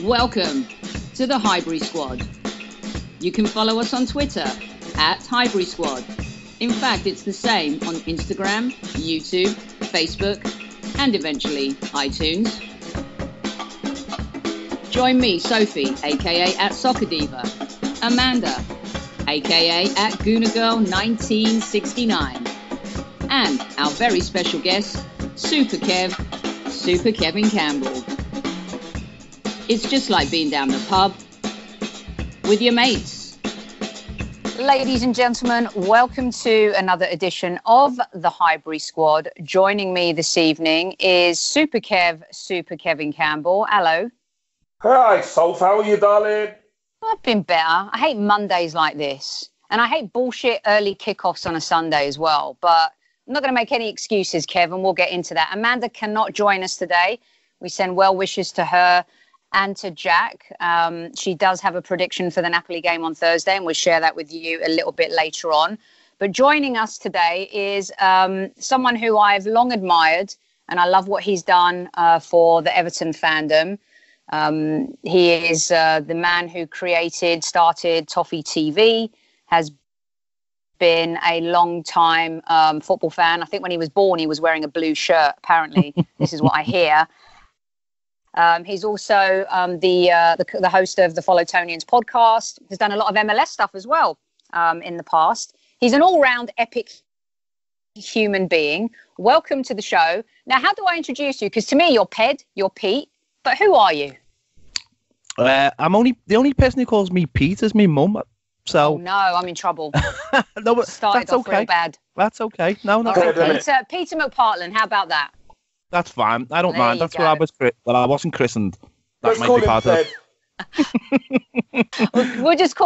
Welcome to the Highbury Squad. You can follow us on Twitter at Highbury Squad. In fact, it's the same on Instagram, YouTube, Facebook, and eventually iTunes. Join me, Sophie, aka at Soccer Diva, Amanda, aka at Gooner Girl 1969, and our very special guest, Super Kev, Super Kevin Campbell. It's just like being down the pub with your mates. Ladies and gentlemen, welcome to another edition of the Highbury Squad. Joining me this evening is Super Kev, Super Kevin Campbell. Hello. Hi, Soph. How are you, darling? I've been better. I hate Mondays like this. And I hate bullshit early kickoffs on a Sunday as well. But I'm not going to make any excuses, Kev, and we'll get into that. Amanda cannot join us today. We send well wishes to her and to Jack. She does have a prediction for the Napoli game on Thursday, and we'll share that with you a little bit later on. But joining us today is someone who I've long admired, and I love what he's done for the Everton fandom. He is the man who started ToffeeTV, has been a long time football fan. I think when he was born, he was wearing a blue shirt, apparently. This is what I hear. He's also the host of the Evertonian's podcast. Has done a lot of MLS stuff as well in the past. He's an all-round epic human being. Welcome to the show. Now, how do I introduce you? Because to me, you're Ped, you're Pete, but who are you? I'm the only person who calls me Pete is my mum. So no, I'm in trouble. No, but started that's off okay. real bad. That's okay. No, that's right, okay. Peter McPartland. How about that? That's fine. I don't mind. That's what I was. Well, I wasn't christened. That Let's might call be part of it. We'll just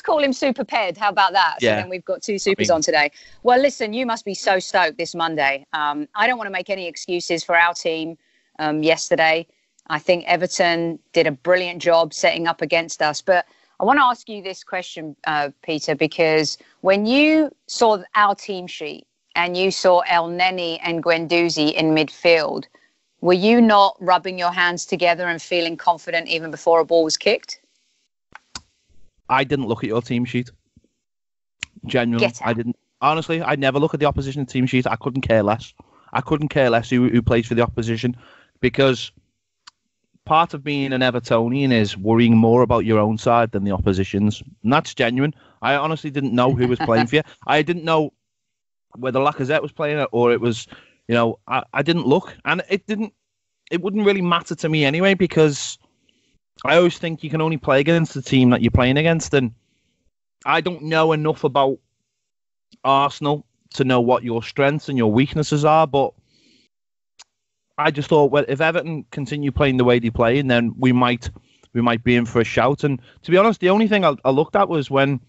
call him Super Ped. How about that? So then we've got two supers on today. Well, listen, you must be so stoked this Monday. I don't want to make any excuses for our team yesterday. I think Everton did a brilliant job setting up against us. But I want to ask you this question, Peter, because when you saw our team sheet and you saw El Neni and Guendouzi in midfield, were you not rubbing your hands together and feeling confident even before a ball was kicked? I didn't look at your team sheet. Genuinely, I didn't. Honestly, I never look at the opposition team sheet. I couldn't care less. I couldn't care less who plays for the opposition, because part of being an Evertonian is worrying more about your own side than the opposition's. And that's genuine. I honestly didn't know who was playing for you. I didn't know whether Lacazette was playing it or it was, I didn't look. And it wouldn't really matter to me anyway, because I always think you can only play against the team that you're playing against. And I don't know enough about Arsenal to know what your strengths and your weaknesses are, but I just thought, well, if Everton continue playing the way they play, and then we might be in for a shout. And to be honest, the only thing I looked at was when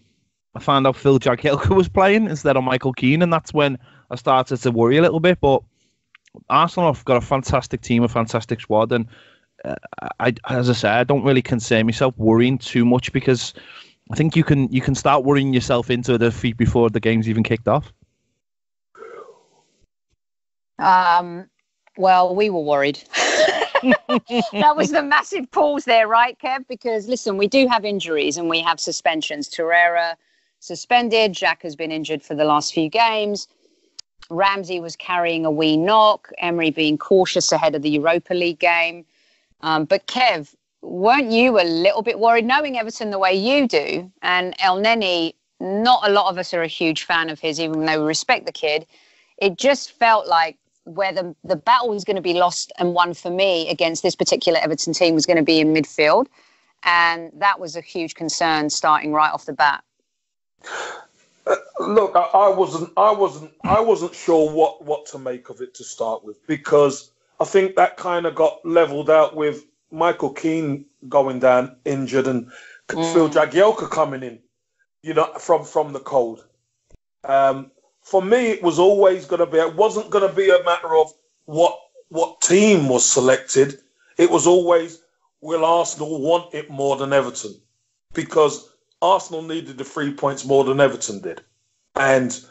I found out Phil Jagielka was playing instead of Michael Keane, and that's when I started to worry a little bit. But Arsenal have got a fantastic team, a fantastic squad, and as I say, I don't really concern myself worrying too much, because I think you can start worrying yourself into a defeat before the game's even kicked off. Well, we were worried. That was the massive pause there, right, Kev? Because, listen, we do have injuries and we have suspensions. Torreira suspended. Jack has been injured for the last few games. Ramsey was carrying a wee knock. Emery being cautious ahead of the Europa League game. But, Kev, weren't you a little bit worried, knowing Everton the way you do? And El Neni, not a lot of us are a huge fan of his, even though we respect the kid. It just felt like where the battle was going to be lost and won for me against this particular Everton team was going to be in midfield. And that was a huge concern starting right off the bat. Look, I wasn't sure what to make of it to start with, because I think that kind of got leveled out with Michael Keane going down injured and Phil Jagielka coming in, from the cold. For me, it was always going to be. It wasn't going to be a matter of what team was selected. It was always, will Arsenal want it more than Everton? Because Arsenal needed the 3 points more than Everton did, and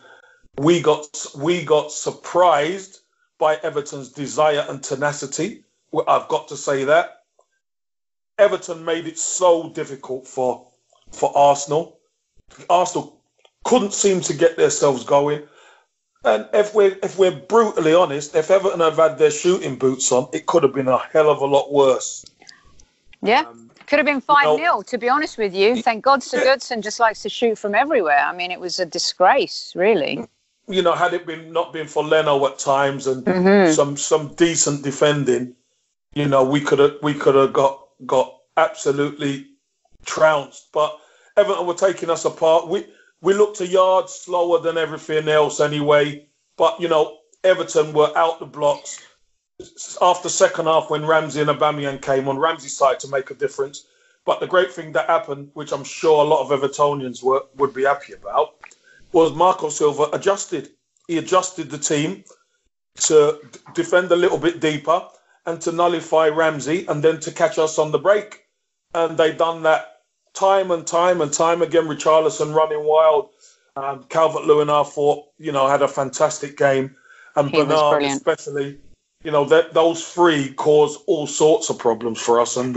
we got surprised by Everton's desire and tenacity. I've got to say that. Everton made it so difficult for Arsenal. Arsenal couldn't seem to get themselves going. And if we're brutally honest, if Everton had had their shooting boots on, it could have been a hell of a lot worse. Yeah, could have been 5-0, to be honest with you. Thank God Goodison just likes to shoot from everywhere. I mean, it was a disgrace, really. You know, had it not been for Leno at times and some decent defending, you know, we could have got absolutely trounced. But Everton were taking us apart. We looked a yard slower than everything else anyway. But, you know, Everton were out the blocks. After second half, when Ramsey and Aubameyang came on, Ramsey started to make a difference. But the great thing that happened, which I'm sure a lot of Evertonians would be happy about, was Marco Silva adjusted. He adjusted the team to defend a little bit deeper and to nullify Ramsey and then to catch us on the break. And they done that time and time again. Richarlison running wild. Calvert-Lewin, I thought, you know, had a fantastic game. And Bernard especially, you know, those three caused all sorts of problems for us. And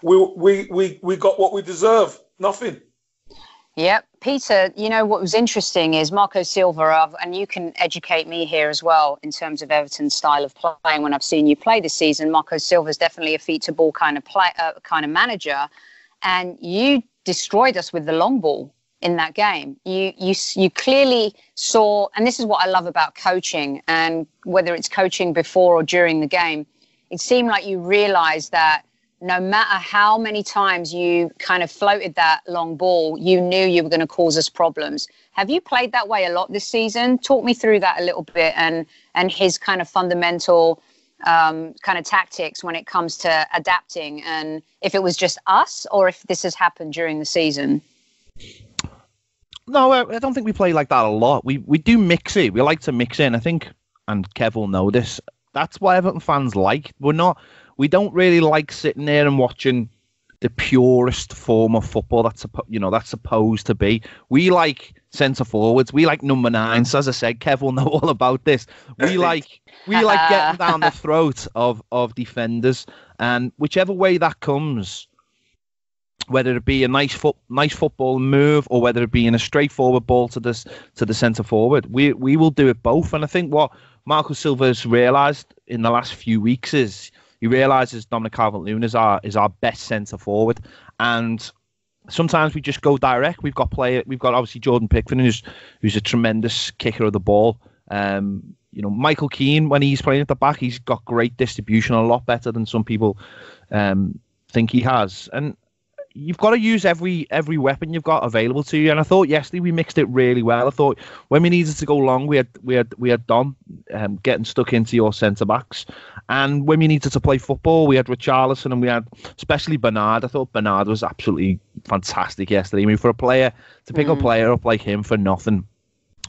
we got what we deserve. Nothing. Yep. Peter, you know, what was interesting is Marco Silva, and you can educate me here as well in terms of Everton's style of playing when I've seen you play this season. Marco Silva is definitely a feet-to-ball kind of manager. And you destroyed us with the long ball in that game. You clearly saw, and this is what I love about coaching, and whether it's coaching before or during the game, it seemed like you realised that no matter how many times you kind of floated that long ball, you knew you were going to cause us problems. Have you played that way a lot this season? Talk me through that a little bit and his kind of fundamental kind of tactics when it comes to adapting, and if it was just us or if this has happened during the season. No, I don't think we play like that a lot. We do mix it. We like to mix in. I think, and Kev will know this, that's what Everton fans like. We don't really like sitting there and watching the purest form of football that's supposed to be. We like centre forwards. We like number 9s. As I said, Kev will know all about this. We like getting down the throat of defenders, and whichever way that comes, whether it be a nice football move or whether it be in a straightforward ball to the centre forward, we will do it both. And I think what Marco Silva has realised in the last few weeks is he realises Dominic Calvert-Lewin is our best centre forward, and sometimes we just go direct. We've got obviously Jordan Pickford, who's a tremendous kicker of the ball. You know, Michael Keane, when he's playing at the back, he's got great distribution, a lot better than some people think he has. And you've got to use every weapon you've got available to you. And I thought yesterday we mixed it really well. I thought when we needed to go long, we had Dom getting stuck into your centre backs, and when we needed to play football, we had Richarlison, and we had especially Bernard. I thought Bernard was absolutely fantastic yesterday. I mean, for a player to pick a player up like him for nothing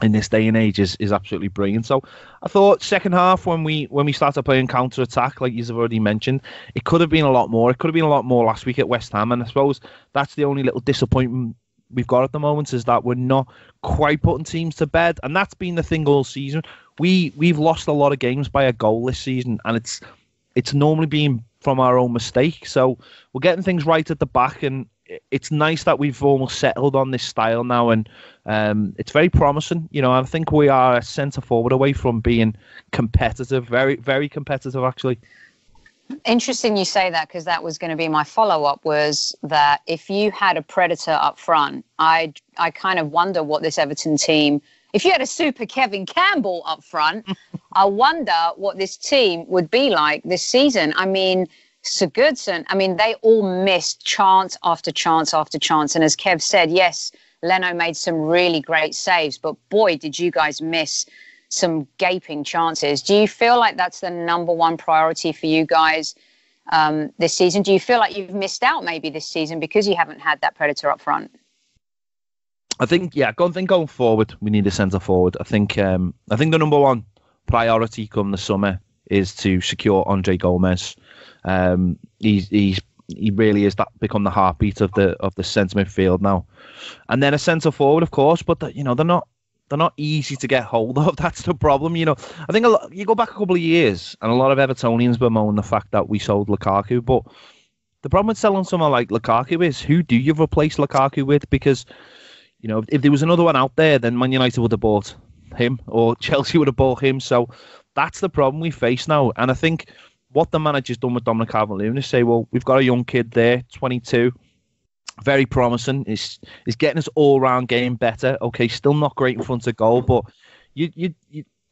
in this day and age is absolutely brilliant. So I thought second half, when we started playing counter attack, like you've already mentioned, it could have been a lot more. It could have been a lot more last week at West Ham, and I suppose that's the only little disappointment we've got at the moment, is that we're not quite putting teams to bed, and that's been the thing all season. We've lost a lot of games by a goal this season, and it's normally been from our own mistake. So we're getting things right at the back, and it's nice that we've almost settled on this style now, and it's very promising. You know, I think we are a centre forward away from being competitive, very, very competitive, actually. Interesting you say that, because that was going to be my follow-up, was that if you had a predator up front, I kind of wonder what this Everton team, if you had a Super Kevin Campbell up front, I wonder what this team would be like this season. I mean, Goodison, I mean, they all missed chance after chance after chance. And as Kev said, yes, Leno made some really great saves, but boy, did you guys miss some gaping chances. Do you feel like that's the number one priority for you guys this season? Do you feel like you've missed out maybe this season because you haven't had that predator up front? I think, going forward, we need a centre forward. I think the number one priority come the summer is to secure Andre Gomez. He really is become the heartbeat of the centre midfield now, and then a centre forward, of course. But they're not easy to get hold of. That's the problem. You know, I think you go back a couple of years, and a lot of Evertonians bemoan the fact that we sold Lukaku, but the problem with selling someone like Lukaku is, who do you replace Lukaku with? Because, you know, if there was another one out there, then Man United would have bought him, or Chelsea would have bought him. So that's the problem we face now. And I think what the manager's done with Dominic Calvert-Lewin is say, well, we've got a young kid there, 22, very promising. Is getting his all-round game better. Okay, still not great in front of goal, but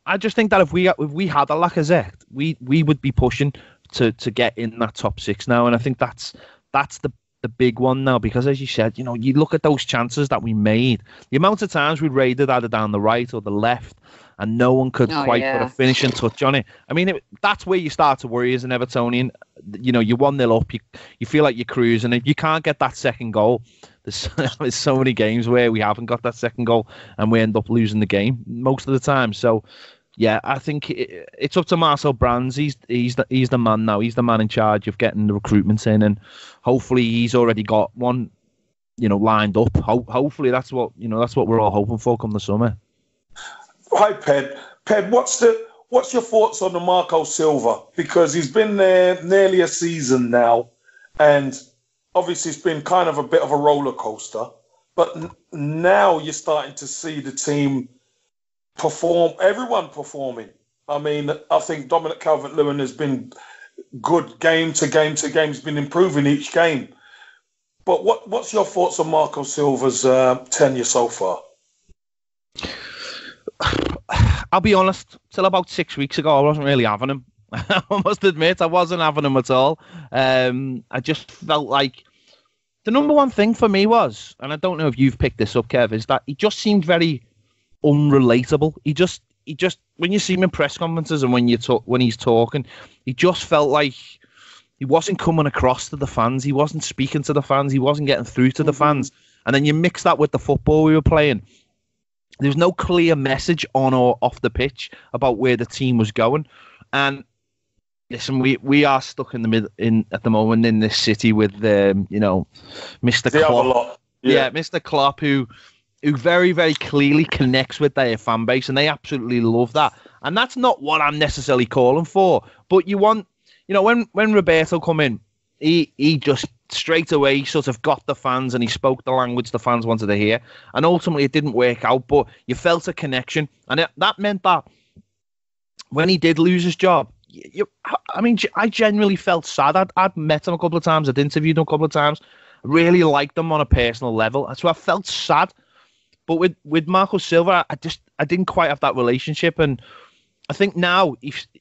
I just think that if we had a Lacazette, we would be pushing to get in that top 6 now. And I think that's the big one now, because as you said, you know, you look at those chances that we made, the amount of times we raided either down the right or the left, and no one could put a finishing touch on it. I mean, that's where you start to worry as an Evertonian. You know, you're 1-0 up, you feel like you're cruising. If you can't get that second goal, there's so many games where we haven't got that second goal and we end up losing the game most of the time. So, yeah, I think it's up to Marcel Brands. He's the man now. He's the man in charge of getting the recruitment in, and hopefully he's already got one, you know, lined up. Hopefully that's what we're all hoping for come the summer. Hi, Ped. Ped, what's your thoughts on the Marco Silva? Because he's been there nearly a season now, and obviously it's been kind of a bit of a roller coaster. But now you're starting to see the team perform, everyone performing. I mean, I think Dominic Calvert-Lewin has been good game to game to game. He's been improving each game. But what's your thoughts on Marco Silva's tenure so far? I'll be honest, till about 6 weeks ago, I wasn't really having him. I must admit, I wasn't having him at all. I just felt like the number one thing for me was, and I don't know if you've picked this up, Kev, is that he just seemed very unrelatable. He just when you see him in press conferences and when he's talking, he just felt like he wasn't coming across to the fans. He wasn't speaking to the fans. He wasn't getting through to the fans. And then you mix that with the football we were playing. There was no clear message on or off the pitch about where the team was going. And listen, we are stuck in the mid at the moment in this city with Mr. Klopp. Yeah, Mr. Klopp, who very, very clearly connects with their fan base, and they absolutely love that. And that's not what I'm necessarily calling for. But you want, when Roberto come in, he just straight away sort of got the fans, and he spoke the language the fans wanted to hear. And ultimately, it didn't work out, but you felt a connection. And that meant that when he did lose his job, I genuinely felt sad. I'd met him a couple of times. I'd interviewed him a couple of times. I really liked him on a personal level. So I felt sad. But with Marco Silva, I didn't quite have that relationship. And I think now,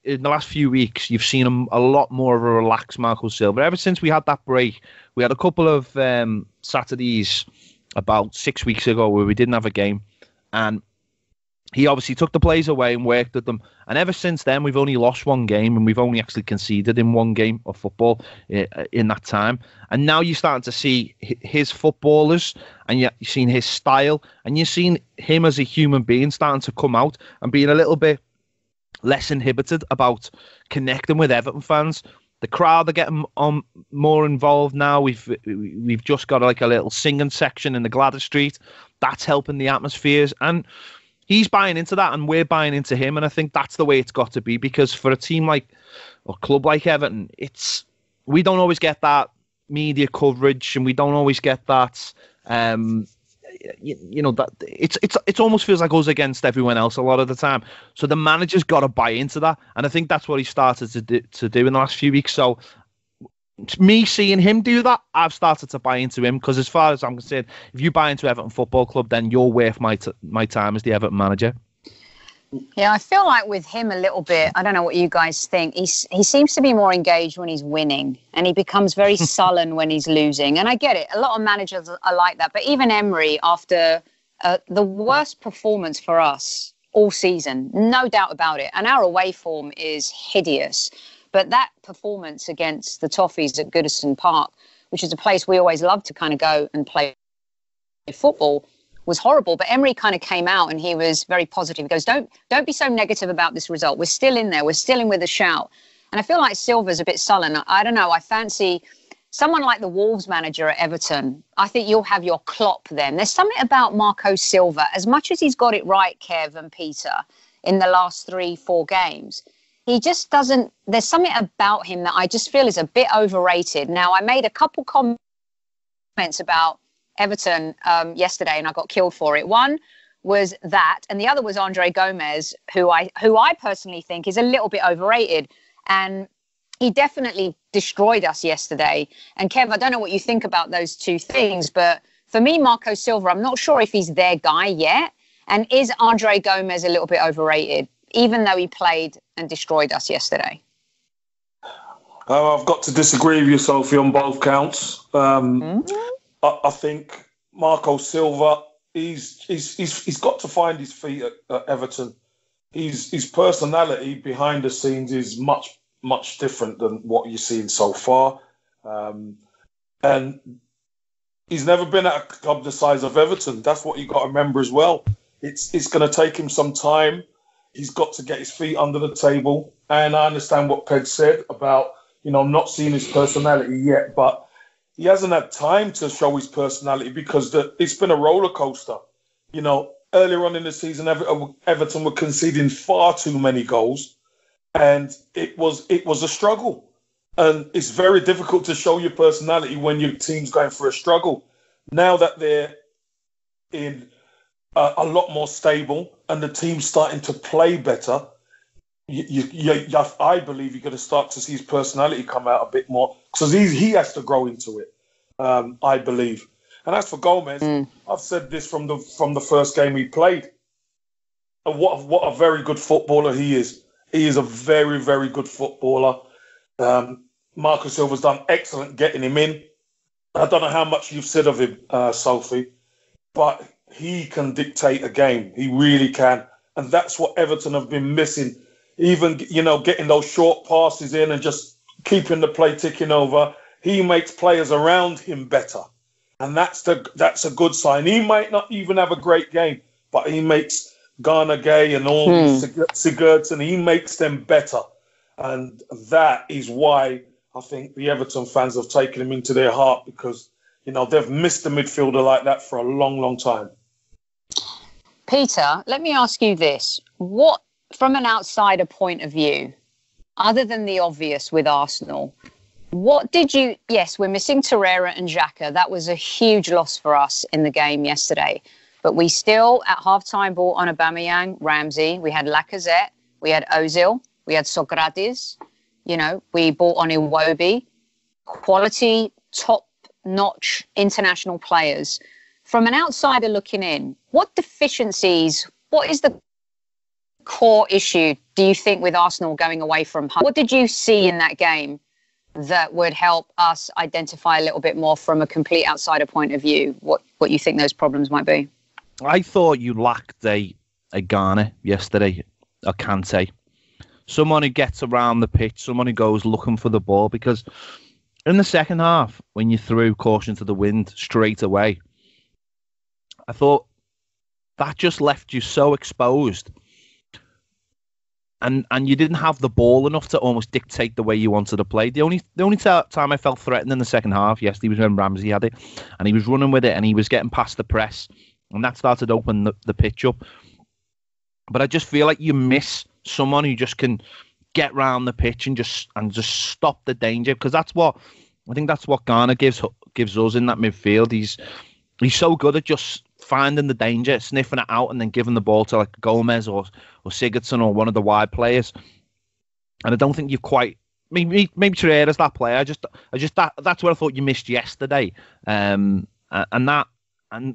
in the last few weeks, you've seen him a lot more of a relaxed Marco Silva. Ever since we had that break, we had a couple of Saturdays about 6 weeks ago where we didn't have a game. And he obviously took the players away and worked with them. And ever since then, we've only lost one game, and we've only actually conceded in one game of football in that time. And now you're starting to see his footballers, and you're seeing his style, and you're seeing him as a human being starting to come out and being a little bit less inhibited about connecting with Everton fans. The crowd are getting more involved now. We've just got like a little singing section in the Gladys Street. That's helping the atmospheres, and he's buying into that, and we're buying into him. And I think that's the way it's got to be, because for a team or club like Everton, we don't always get that media coverage, and we don't always get that. That it almost feels like us against everyone else a lot of the time. So the manager's got to buy into that, and I think that's what he started to do in the last few weeks. So me seeing him do that, I've started to buy into him, because as far as I'm concerned, if you buy into Everton Football Club, then you're worth my time as the Everton manager. Yeah, I feel like with him a little bit, I don't know what you guys think, he seems to be more engaged when he's winning, and he becomes very sullen when he's losing. And I get it, a lot of managers are like that. But even Emery, after the worst performance for us all season, no doubt about it, and our away form is hideous. But that performance against the Toffees at Goodison Park, which is a place we always love to kind of go and play football, was horrible. But Emery kind of came out and he was very positive. He goes, don't be so negative about this result. We're still in there. We're still in with a shout. And I feel like Silva's a bit sullen. I don't know. I fancy someone like the Wolves manager at Everton. I think you'll have your Klopp then. There's something about Marco Silva, as much as he's got it right, Kev and Peter, in the last 3-4 games. he just doesn't, there's something about him that I just feel is a bit overrated. Now, I made a couple comments about Everton yesterday and I got killed for it. One was that, and the other was Andre Gomez, who I personally think is a little bit overrated. And he definitely destroyed us yesterday. And Kev, I don't know what you think about those two things, but for me, Marco Silva, I'm not sure if he's their guy yet. And is Andre Gomez a little bit overrated, even though he played and destroyed us yesterday? I've got to disagree with you, Sophie, on both counts. I think Marco Silva, he's got to find his feet at Everton. His personality behind the scenes is much different than what you've seen so far. And he's never been at a club the size of Everton. That's what you've got to remember as well. It's going to take him some time. He's got to get his feet under the table. And I understand what Ped said about, not seeing his personality yet, but he hasn't had time to show his personality because it's been a roller coaster. Earlier on in the season, Everton were conceding far too many goals, and it was a struggle. And it's very difficult to show your personality when your team's going through a struggle. Now that they're in a lot more stable and the team's starting to play better, I believe you're going to start to see his personality come out a bit more because he has to grow into it. I believe. And as for Gomez, I've said this from the first game he played. And what a very good footballer he is. He is a very, very good footballer. Marco Silva's done excellent getting him in. I don't know how much you've said of him, Sophie, but he can dictate a game. He really can. And that's what Everton have been missing. Even, getting those short passes in and just keeping the play ticking over. He makes players around him better. And that's a good sign. He might not even have a great game, but he makes Garner Gay and all Sigurdsson, he makes them better. And that is why I think the Everton fans have taken him into their heart because, they've missed a midfielder like that for a long, long time. Peter, let me ask you this. What, from an outsider point of view, other than the obvious with Arsenal, what did you... Yes, we're missing Torreira and Xhaka. That was a huge loss for us in the game yesterday. But we still, at half-time, bought on Aubameyang, Ramsey. We had Lacazette. We had Ozil. We had Socrates. We bought on Iwobi. Quality, top-notch international players. From an outsider looking in, what deficiencies, what is the core issue, do you think, with Arsenal going away from home? What did you see in that game that would help us identify a little bit more from a complete outsider point of view what you think those problems might be? I thought you lacked a Garner yesterday, a Kante. Someone who gets around the pitch, someone who goes looking for the ball, because in the second half, when you threw caution to the wind straight away, I thought that just left you so exposed. And you didn't have the ball enough to almost dictate the way you wanted to play. The only time I felt threatened in the second half, yesterday, was when Ramsey had it, and he was running with it, and he was getting past the press, and that started to open the pitch up. But I just feel like you miss someone who just can get round the pitch and just stop the danger, because that's what Garner gives us in that midfield. He's so good at just finding the danger, sniffing it out, and then giving the ball to like Gomez or Sigurdsson or one of the wide players. And I don't think you've quite... Maybe Torreira's that player. That's what I thought you missed yesterday. And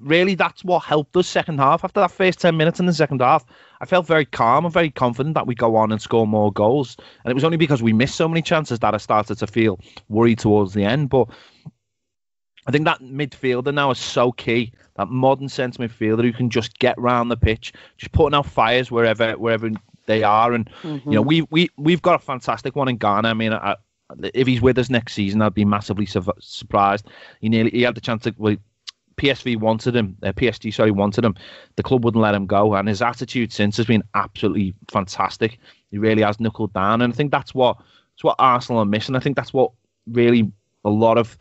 really that's what helped us second half. After that first 10 minutes in the second half, I felt very calm and very confident that we go on and score more goals. And it was only because we missed so many chances that I started to feel worried towards the end. But I think that midfielder now is so key. That modern sense midfielder who can just get round the pitch, just putting out fires wherever they are. And we've got a fantastic one in Ghana. I mean, if he's with us next season, I'd be massively surprised. He had the chance to... PSG wanted him. The club wouldn't let him go, and his attitude since has been absolutely fantastic. He really has knuckled down, and I think that's what Arsenal are missing. I think that's what really a lot of,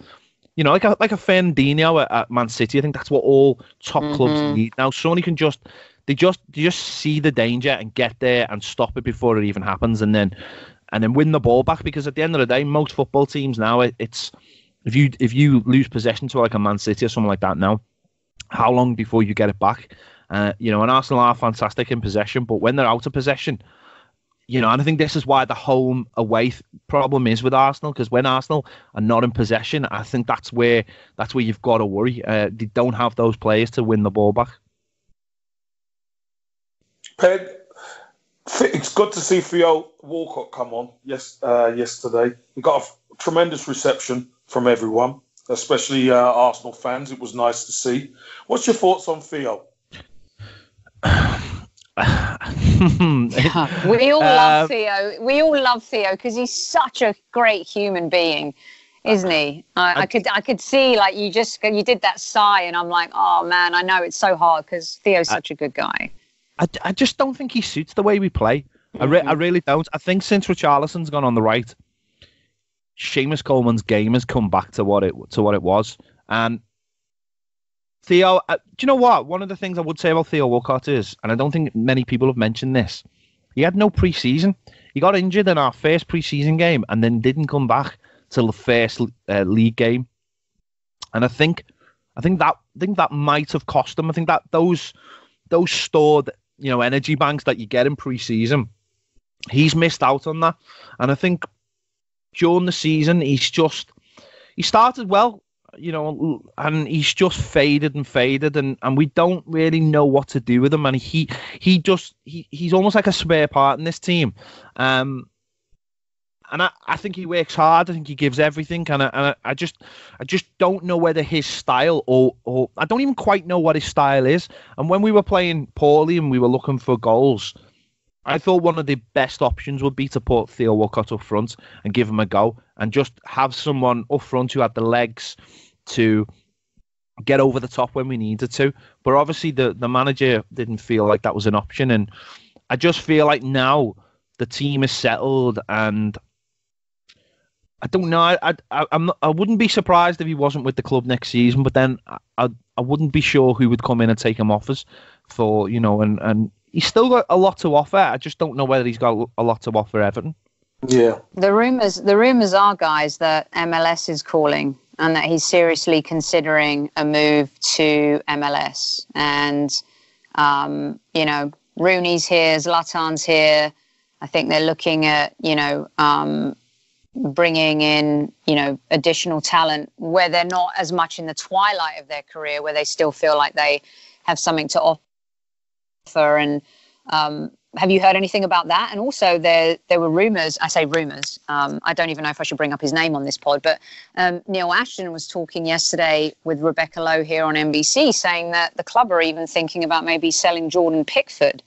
like a Fernandinho at Man City. I think that's what all top clubs need now. Someone who can just They just see the danger and get there and stop it before it even happens, and then win the ball back. Because at the end of the day, most football teams now, it's if you lose possession to like a Man City or something like that now, how long before you get it back? And Arsenal are fantastic in possession, but when they're out of possession, and I think this is why the home away problem is with Arsenal, because when Arsenal are not in possession, I think that's where you've got to worry. They don't have those players to win the ball back. Peg, it's good to see Theo Walcott come on yesterday. He got a tremendous reception from everyone, especially Arsenal fans. It was nice to see. What's your thoughts on Theo? We all love Theo. We all love Theo because he's such a great human being, isn't he? I could see like you did that sigh, and I'm like, oh man, I know it's so hard because Theo's such a good guy. I just don't think he suits the way we play. I really don't. I think since Richarlison's gone on the right, Seamus Coleman's game has come back to what it was. And Theo, do you know what? One of the things I would say about Theo Walcott is, and I don't think many people have mentioned this, he had no pre-season. He got injured in our first pre-season game and then didn't come back till the first league game. And I think that might have cost him. I think that those stored energy banks that you get in pre-season, he's missed out on that. And I think during the season he started well, and he's just faded, and we don't really know what to do with him. And he's almost like a spare part in this team. And I think he works hard. I think he gives everything. And I just don't know whether his style or I don't even quite know what his style is. And when we were playing poorly and we were looking for goals, I thought one of the best options would be to put Theo Walcott up front and give him a go, and just have someone up front who had the legs to get over the top when we needed to. But obviously the manager didn't feel like that was an option. And I just feel like now the team is settled, and I don't know. I wouldn't be surprised if he wasn't with the club next season, but then I wouldn't be sure who would come in and take him offers for, and he's still got a lot to offer. I just don't know whether he's got a lot to offer Everton. Yeah. The rumours are, guys, that MLS is calling and that he's seriously considering a move to MLS. And, Rooney's here, Zlatan's here. I think they're looking at, bringing in, additional talent where they're not as much in the twilight of their career, where they still feel like they have something to offer. And have you heard anything about that? And also there were rumours, I say rumours, I don't even know if I should bring up his name on this pod, but Neil Ashton was talking yesterday with Rebecca Lowe here on NBC, saying that the club are even thinking about maybe selling Jordan Pickford.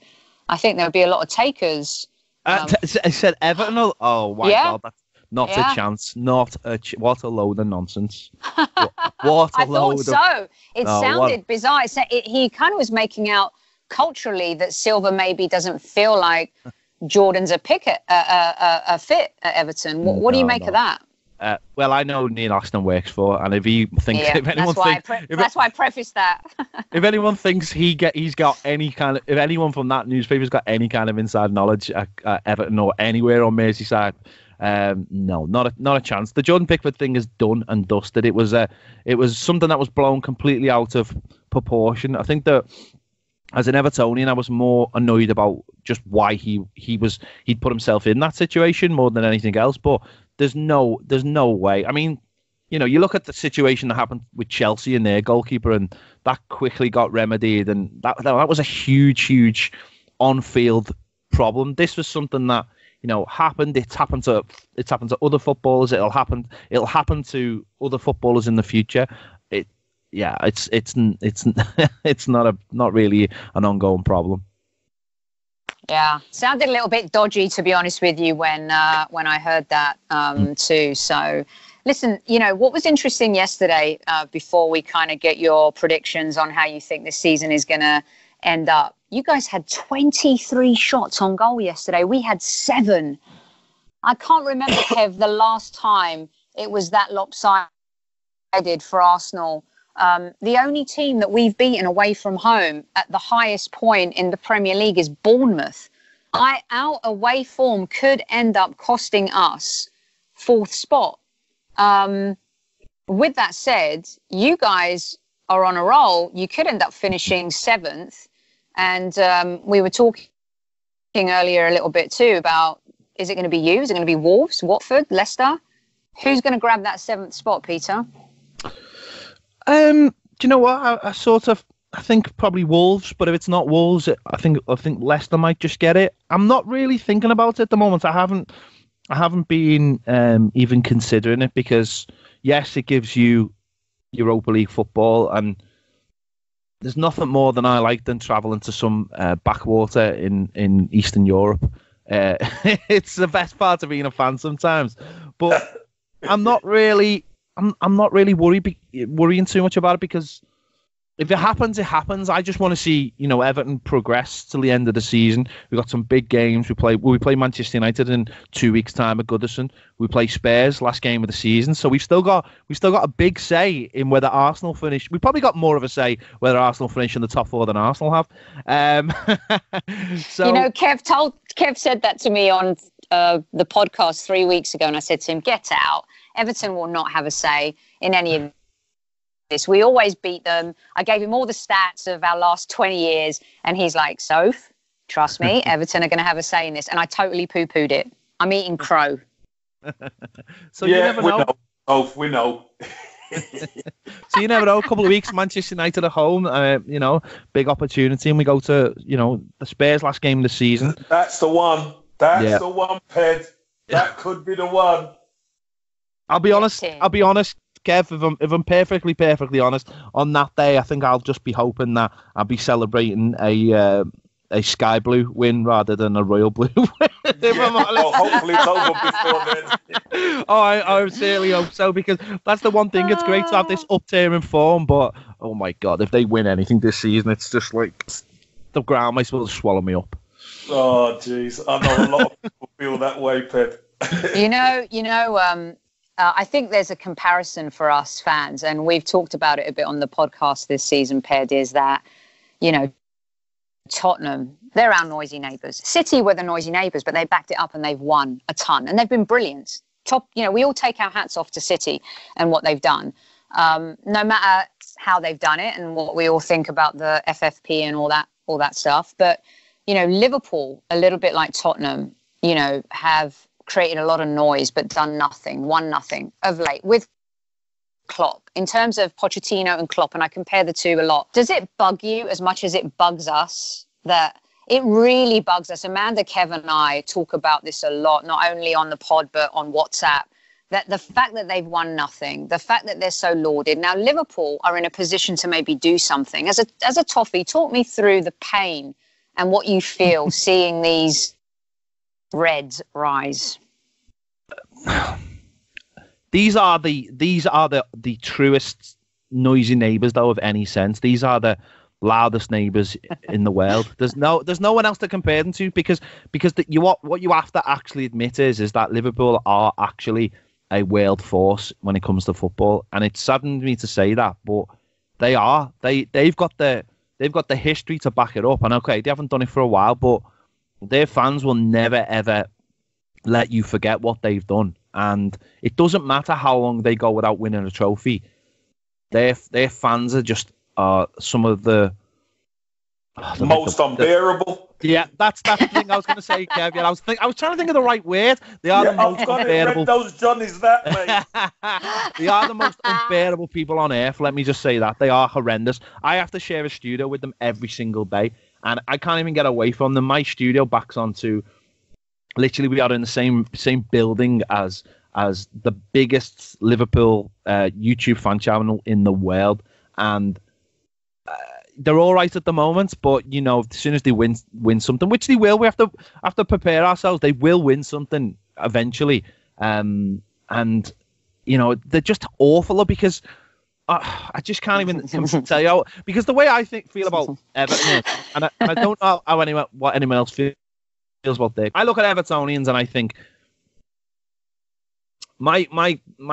I think there would be a lot of takers. I said Everton? Oh, my God, that's not a chance. What a load of nonsense. What a load of... I thought so. It sounded bizarre. He kind of was making out culturally that Silva maybe doesn't feel like Jordan's a fit at Everton. What do you make of that? Well, I know Neil Ashton works for, and if he thinks, that's why I prefaced that. If anyone thinks he's got any kind of, if anyone from that newspaper's got any kind of inside knowledge at Everton or anywhere on Merseyside, no, not a chance. The Jordan Pickford thing is done and dusted. It was something that was blown completely out of proportion. I think that as an Evertonian, I was more annoyed about just why he'd put himself in that situation more than anything else. But there's no way. I mean, you look at the situation that happened with Chelsea and their goalkeeper, and that quickly got remedied, and that was a huge on-field problem. This was something that happened. It's happened to other footballers. It'll happen to other footballers in the future. It's not really an ongoing problem. Yeah, sounded a little bit dodgy, to be honest with you, when I heard that too. So, listen, what was interesting yesterday, before we kind of get your predictions on how you think this season is going to end up, you guys had 23 shots on goal yesterday. We had 7. I can't remember, Kev, the last time it was that lopsided for Arsenal The only team that we've beaten away from home at the highest point in the Premier League is Bournemouth. Our away form could end up costing us 4th spot. With that said, you guys are on a roll. You could end up finishing 7th. And we were talking earlier a little bit too about, is it going to be you? Is it going to be Wolves, Watford, Leicester? Who's going to grab that 7th spot, Peter? Do you know what? I think probably Wolves, but if it's not Wolves, I think Leicester might just get it. I'm not really thinking about it at the moment. I haven't been even considering it because yes, it gives you Europa League football, and there's nothing more than I like than travelling to some backwater in Eastern Europe. It's the best part of being a fan sometimes, but I'm not really worrying too much about it because if it happens, it happens. I just want to see, Everton progress till the end of the season. We've got some big games. We play Manchester United in 2 weeks' time at Goodison. We play Spurs last game of the season. So we've still got a big say in whether Arsenal finish. We've probably got more of a say whether Arsenal finish in the top 4 than Arsenal have. So Kev said that to me on the podcast 3 weeks ago, and I said to him, "Get out. Everton will not have a say in any of this. We always beat them." I gave him all the stats of our last 20 years, and he's like, "Soph, trust me, Everton are going to have a say in this." And I totally poo-pooed it. I'm eating crow. So you never know. We know. So you never know. A couple of weeks, Manchester United at home, big opportunity, and we go to, the Spurs last game of the season. That's the one. That's the one, Ped. That could be the one. I'll be honest, Kev, if I'm perfectly honest, on that day, I think I'll just be hoping that I'll be celebrating a sky blue win rather than a royal blue win. Hopefully it's over before then. I certainly hope so, because that's the one thing. It's great to have this upturn in form, but oh my God, if they win anything this season, it's just like the ground might well swallow me up. Oh, jeez. I know a lot of people feel that way, Ped. I think there's a comparison for us fans, and we've talked about it a bit on the podcast this season, Ped, is that, Tottenham, they're our noisy neighbours. City were the noisy neighbours, but they backed it up and they've won a ton, and they've been brilliant. We all take our hats off to City and what they've done, no matter how they've done it and what we all think about the FFP and all that stuff. But, Liverpool, a little bit like Tottenham, have created a lot of noise but done won nothing of late with Klopp. In terms of Pochettino and Klopp, and I compare the two a lot, does it bug you as much as it bugs us? That it really bugs us. Amanda, Kev and I talk about this a lot, not only on the pod but on WhatsApp, that the fact that they've won nothing, the fact that they're so lauded. Now Liverpool are in a position to maybe do something. As a Toffee, talk me through the pain and what you feel seeing these Reds rise. These are the truest noisy neighbours, though, of any sense. These are the loudest neighbours in the world. There's no one else to compare them to, because what you have to actually admit is that Liverpool are actually a world force when it comes to football, and it saddens me to say that, but they are. They've got the history to back it up, and okay, they haven't done it for a while, but their fans will never ever let you forget what they've done. And it doesn't matter how long they go without winning a trophy. Their fans are just some of the most unbearable. Yeah, that's the thing I was going to say, Kev. Yeah, I was trying to think of the right word. They are the most unbearable. Those Johnnies, that mate. They are the most unbearable people on earth. Let me just say that they are horrendous. I have to share a studio with them every single day, and I can't even get away from them. My studio backs onto. Literally, we are in the same building as the biggest Liverpool YouTube fan channel in the world, and they're all right at the moment. But as soon as they win something, which they will, we have to prepare ourselves. They will win something eventually, and they're just awful because I just can't even tell you because the way I feel about Everton, and I don't know what anyone else feels about that. I look at Evertonians and I think my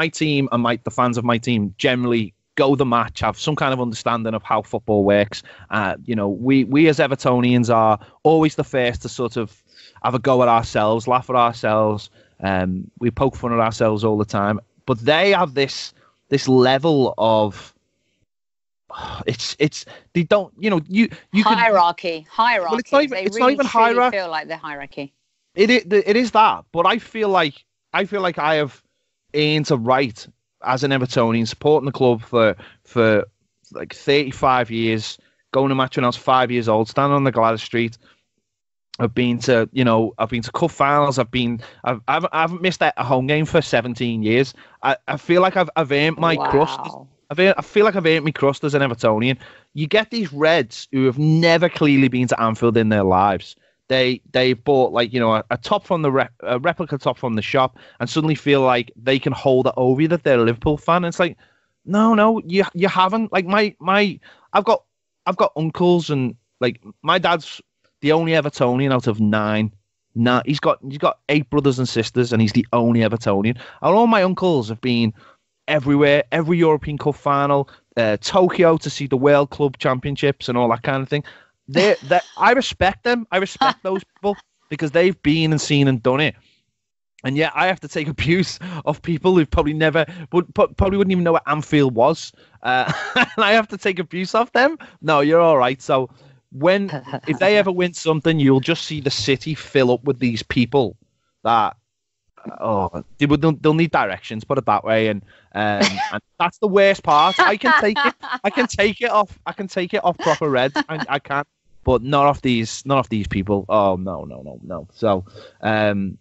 team and the fans of my team generally go the match, have some kind of understanding of how football works. You know, we as Evertonians are always the first to sort of have a go at ourselves, laugh at ourselves. We poke fun at ourselves all the time, but they have this level of they don't, you know, you hierarchy. Well, it's not even hierarchy. Feel like the hierarchy. It is that, but I feel like I have earned a right as an Evertonian, supporting the club for like 35 years, going to match when I was 5 years old, standing on the Gladys Street. I've been to cup finals. I haven't missed a home game for 17 years. I feel like I've earned my crust. I feel like I've earned my crust as an Evertonian. You get these Reds who have never clearly been to Anfield in their lives. They bought, like, you know, a top from a replica top from the shop, and suddenly feel like they can hold it over you that they're a Liverpool fan. And it's like, no, you haven't. Like I've got uncles, and like my dad's the only Evertonian out of nine. He's got 8 brothers and sisters, and he's the only Evertonian. And all my uncles have been everywhere, every European Cup final, Tokyo to see the World Club Championships and all that kind of thing. I respect them. I respect those people because they've been and seen and done it. And yet I have to take abuse of people who probably wouldn't even know what Anfield was. And I have to take abuse of them. No, you're all right. So if they ever win something, you'll just see the city fill up with these people that, they'll need directions, put it that way. And that's the worst part. I can take it off proper Reds. I can, but not off these people. Oh no. So I'm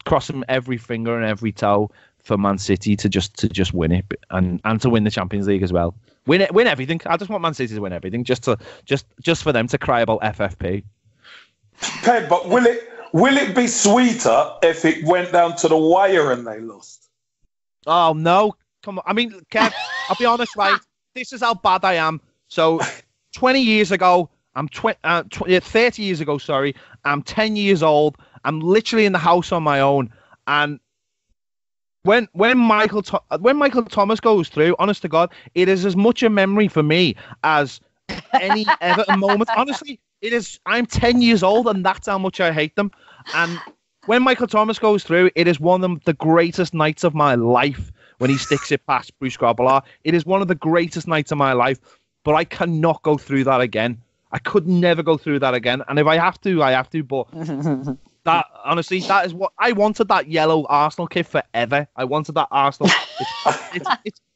crossing every finger and every toe for Man City to just win it, and to win the Champions League as well. Win everything. I just want Man City to win everything, just for them to cry about FFP. Ted, but will it be sweeter if it went down to the wire and they lost? Oh no! Come on. I mean, Kev, I'll be honest, right? This is how bad I am. So, 20 years ago, 30 years ago, sorry, I'm 10 years old. I'm literally in the house on my own, and when Michael Thomas goes through, honest to God, it is as much a memory for me as any Everton moment. Honestly, it is. I'm 10 years old, and that's how much I hate them. And when Michael Thomas goes through, it is one of the greatest nights of my life when he sticks it past Bruce Grobbelaar. It is one of the greatest nights of my life, but I cannot go through that again. I could never go through that again. And if I have to, I have to. But that, honestly, that is what I wanted. That yellow Arsenal kit forever. I wanted that Arsenal.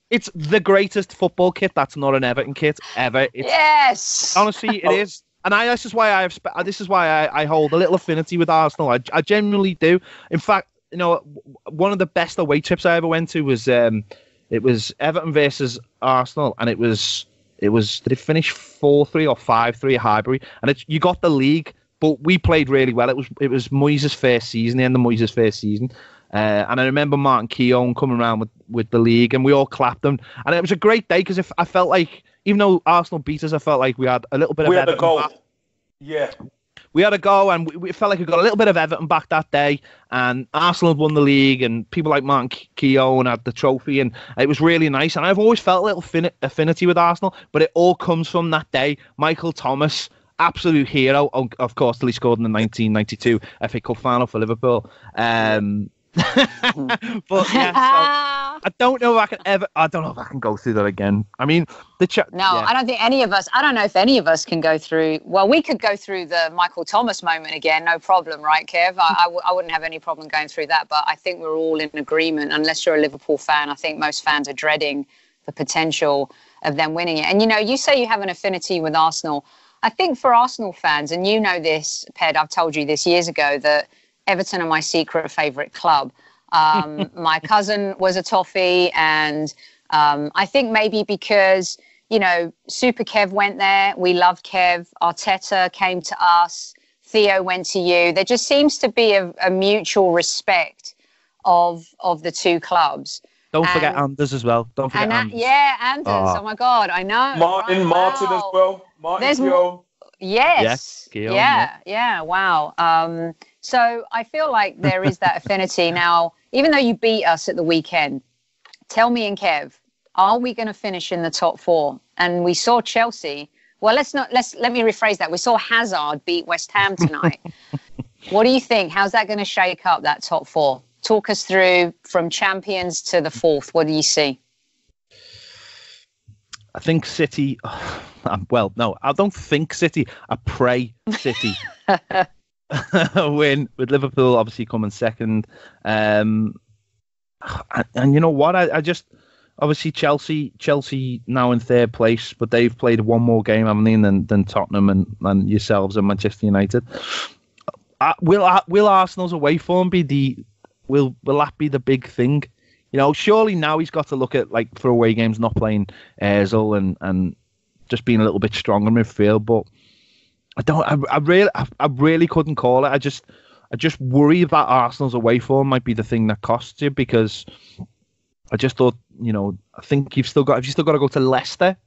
It's the greatest football kit that's not an Everton kit ever. Yes. Honestly, it is. And this is why I hold a little affinity with Arsenal. I genuinely do. In fact, you know, one of the best away trips I ever went to was it was Everton versus Arsenal, and it was did it finish 4-3 or 5-3 at Highbury? And you got the league, but we played really well. It was Moyes' first season, the end of Moyes' first season. And I remember Martin Keown coming around with the league, and we all clapped them. And it was a great day because I felt like, even though Arsenal beat us, I felt like we had a little bit of Everton back. Yeah. We had a go, and we felt like we got a little bit of Everton back that day. And Arsenal had won the league, and people like Martin Keown had the trophy, and it was really nice. And I've always felt a little affinity with Arsenal, but it all comes from that day. Michael Thomas, absolute hero, of course, till he scored in the 1992 FA Cup final for Liverpool. But yeah, so I don't know if I can go through that again. I mean, I don't think any of us. I don't know if any of us can go through. Well, we could go through the Michael Thomas moment again, no problem, right, Kev? I wouldn't have any problem going through that. But I think we're all in agreement. Unless you're a Liverpool fan, I think most fans are dreading the potential of them winning it. And you say you have an affinity with Arsenal. I think for Arsenal fans, and you know this, Ped, I've told you this years ago, that Everton are my secret favourite club. My cousin was a Toffee, and I think maybe because, Super Kev went there. We love Kev. Arteta came to us. Theo went to you. There just seems to be a mutual respect of the two clubs. Don't forget Anders as well. Don't forget Anders. Yeah, Anders. Oh my God, I know. Martin as well. Martin Keown. Yes. Keown, yeah. Wow. So I feel like there is that affinity. Now, even though you beat us at the weekend, tell me and Kev, are we going to finish in the top 4? And we saw Chelsea. Well, let me rephrase that. We saw Hazard beat West Ham tonight. What do you think? How's that going to shake up that top 4? Talk us through from champions to the 4th. What do you see? I think City. Well, no, I don't think City. I pray City win, with Liverpool obviously coming second. And you know what? I just obviously Chelsea now in 3rd place, but they've played one more game, haven't they, than Tottenham and yourselves and Manchester United. Will Arsenal's away form be will that be the big thing? You know, surely now he's got to look at, like, for away games, not playing Ozil and just being a little bit stronger in midfield. But I really couldn't call it. I just worry that Arsenal's away form might be the thing that costs you, because I just thought, you know, I think you've still got to go to Leicester.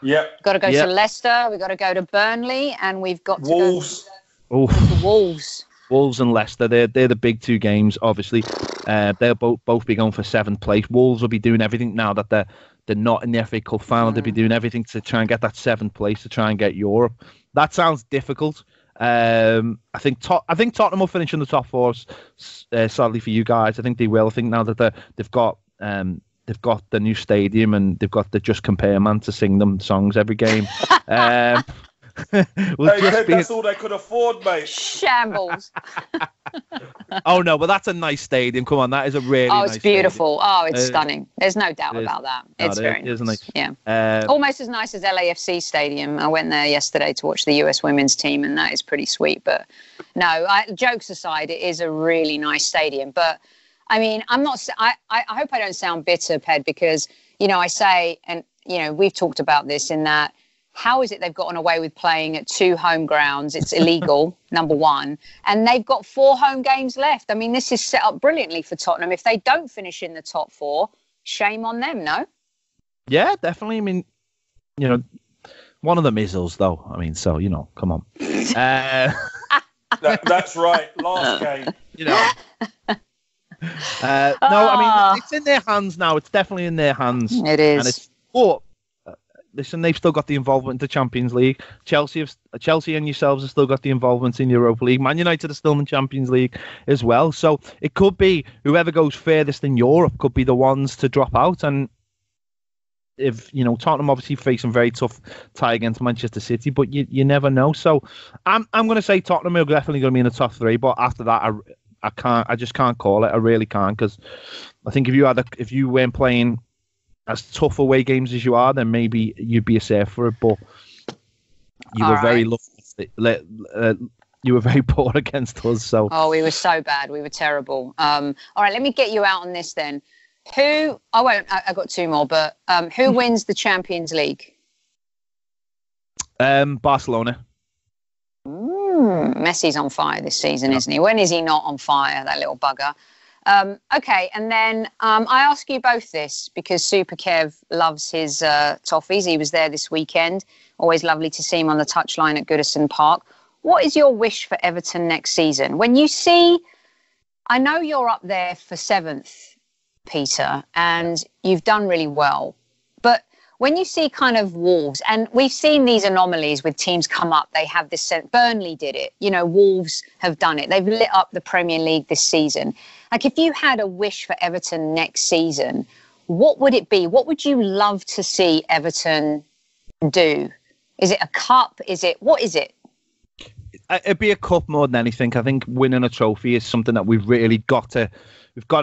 Yeah, got to go to Leicester. We've got to go to Burnley, and we've got Wolves. To go to Wolves. Wolves and Leicester, they're the big 2 games, obviously. They'll both be going for 7th place. Wolves will be doing everything now that they're not in the FA Cup final. They'll be doing everything to try and get that 7th place, to try and get Europe. That sounds difficult. I think Tottenham will finish in the top 4. Sadly for you guys, I think they will. I think now that they've got the new stadium, and they've got the Just Compare man to sing them songs every game. That's all they could afford, mate. Shambles. Oh no, but that's a nice stadium. Come on, that is a really nice it's beautiful. Stadium. Oh, it's stunning. There's no doubt about that. It's very nice. Yeah. Almost as nice as LAFC Stadium. I went there yesterday to watch the US women's team, and that is pretty sweet. But no, jokes aside, it is a really nice stadium. But I mean, I hope I don't sound bitter, Ped, because, you know, I say, and, you know, we've talked about this in that, how is it they've gotten away with playing at 2 home grounds? It's illegal, number 1. And they've got 4 home games left. I mean, this is set up brilliantly for Tottenham. If they don't finish in the top 4, shame on them, no? Yeah, definitely. I mean, you know, one of them is us, though. I mean, so, you know, come on. That's right. Last game. You know. No, I mean, it's in their hands now. It's definitely in their hands. It is. Listen, they've still got the involvement in the Champions League. Chelsea and yourselves have still got the involvement in the Europa League. Man United are still in the Champions League as well. So it could be whoever goes furthest in Europe could be the ones to drop out. And if, you know, Tottenham obviously facing very tough tie against Manchester City, but you never know. So I'm going to say Tottenham are definitely going to be in the top 3. But after that, I just can't call it. I really can't, because I think if you weren't playing as tough away games as you are, then maybe you'd be a safe for it. But you were very lucky. You were very poor against us. So we were so bad. We were terrible. All right, let me get you out on this then. I got 2 more, but who wins the Champions League? Barcelona. Messi's on fire this season, isn't he? When is he not on fire, that little bugger? Okay, and then I ask you both this because Super Kev loves his toffees. He was there this weekend. Always lovely to see him on the touchline at Goodison Park. What is your wish for Everton next season? When you see, I know you're up there for 7th, Peter, and you've done really well. But when you see kind of Wolves, and we've seen these anomalies with teams come up, they have this sense. Burnley did it. You know, Wolves have done it. They've lit up the Premier League this season. Like, if you had a wish for Everton next season, what would it be? What would you love to see Everton do? Is it a cup? What is it? It'd be a cup more than anything. I think winning a trophy is something that we've got to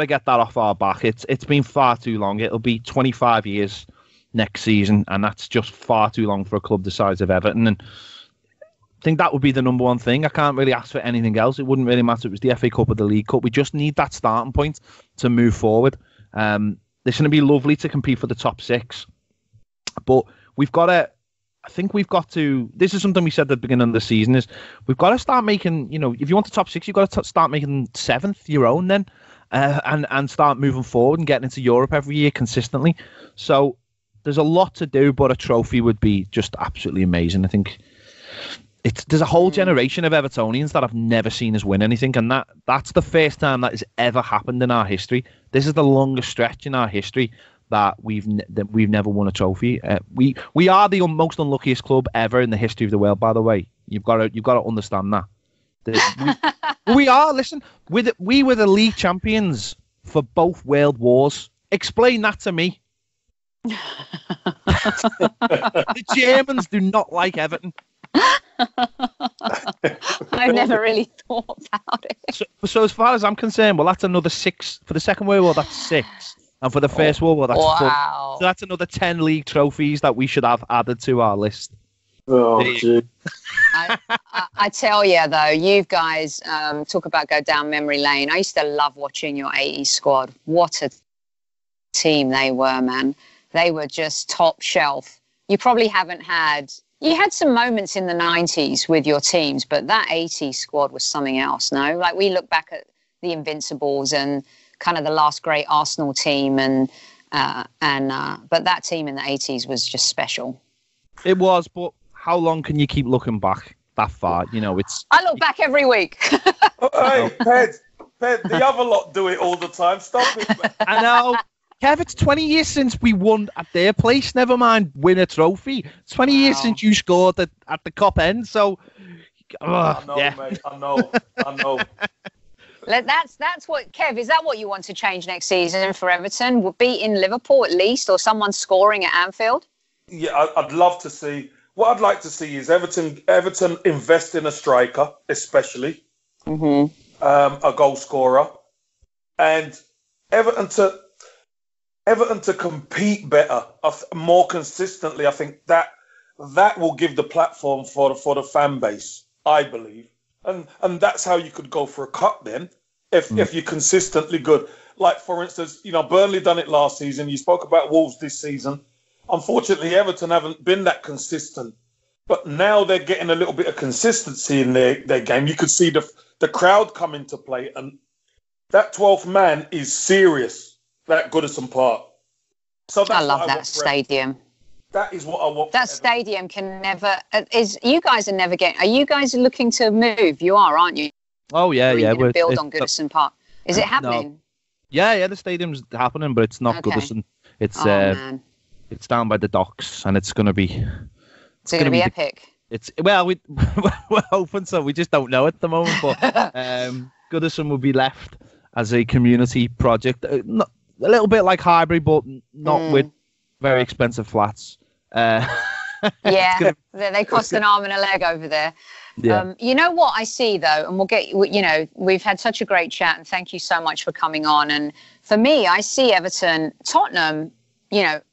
get that off our back. It's been far too long. It'll be 25 years next season, and that's just far too long for a club the size of Everton. And I think that would be the number one thing. I can't really ask for anything else. It wouldn't really matter if it was the FA Cup or the League Cup. We just need that starting point to move forward. It's going to be lovely to compete for the top 6, but this is something we said at the beginning of the season, is we've got to start making, you know, if you want the top 6, you've got to start making 7th your own then, and start moving forward and getting into Europe every year consistently. So there's a lot to do, but a trophy would be just absolutely amazing. I think there's a whole generation of Evertonians that I've never seen us win anything, and that's the first time that has ever happened in our history. This is the longest stretch in our history that we've never won a trophy. We are the most unluckiest club ever in the history of the world. By the way, you've got to understand that. We are. Listen, we were the league champions for both world wars. Explain that to me. The Germans do not like Everton. I've never really thought about it. So as far as I'm concerned, well, that's another 6 for the Second World War. That's 6, and for the First World War, that's 4. So that's another 10 league trophies that we should have added to our list. Oh, gee. I tell you though, you guys talk about go down memory lane. I used to love watching your 80s squad. What a team they were, man. They were just top shelf. You probably haven't had... You had some moments in the 90s with your teams, but that 80s squad was something else, no? Like, we look back at the Invincibles and kind of the last great Arsenal team, but that team in the 80s was just special. It was, but how long can you keep looking back that far? You know, it's... I look back every week. Hey, Ped, the other lot do it all the time. Stop it. I know. Kev, it's 20 years since we won at their place. Never mind win a trophy. It's 20 years since you scored at the Cop End. So, I know, yeah. Mate. I know. That's what, Kev, is that what you want to change next season for Everton? Would be in Liverpool at least, or someone scoring at Anfield? Yeah, I'd love to see. What I'd like to see is Everton invest in a striker, especially a goal scorer, and Everton to compete better, more consistently. I think that will give the platform for the fan base, I believe, and that's how you could go for a cup then, if you're consistently good. Like, for instance, Burnley done it last season. You spoke about Wolves this season. Unfortunately, Everton haven't been that consistent, but now they're getting a little bit of consistency in their game. You could see the crowd come into play, and that 12th man is serious. That Goodison Park. So I love that stadium. That is what I want. That stadium can never. You guys are never getting. Are you guys looking to move? You are, aren't you? Oh yeah, yeah. We're build on Goodison Park. Is it happening? No. Yeah. The stadium's happening, but it's not Goodison. It's it's down by the docks, and it's going to be. It's going to be epic. We're hoping so. We just don't know at the moment, but Goodison will be left as a community project. Not, a little bit like Highbury, but not with very expensive flats. Yeah, they cost an arm and a leg over there. Yeah. You know what I see, though, and we'll get, we've had such a great chat, and thank you so much for coming on. And for me, I see Tottenham,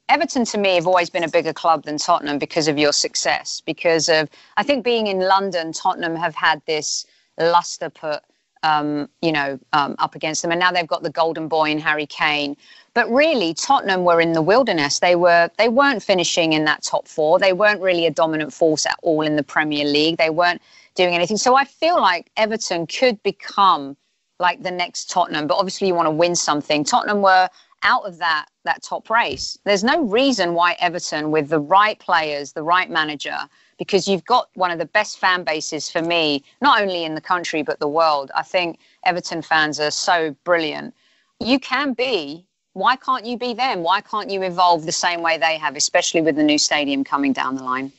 Everton to me have always been a bigger club than Tottenham because of your success, because of, I think being in London, Tottenham have had this luster put up against them, and now they've got the golden boy in Harry Kane. But really, Tottenham were in the wilderness. They weren't finishing in that top 4. They weren't really a dominant force at all in the Premier League. They weren't doing anything. So I feel like Everton could become like the next Tottenham. But obviously, you want to win something. Tottenham were out of that top race. There's no reason why Everton, with the right players, the right manager, because you've got one of the best fan bases for me, not only in the country, but the world. I think Everton fans are so brilliant. You can be, why can't you be them? Why can't you evolve the same way they have, especially with the new stadium coming down the line?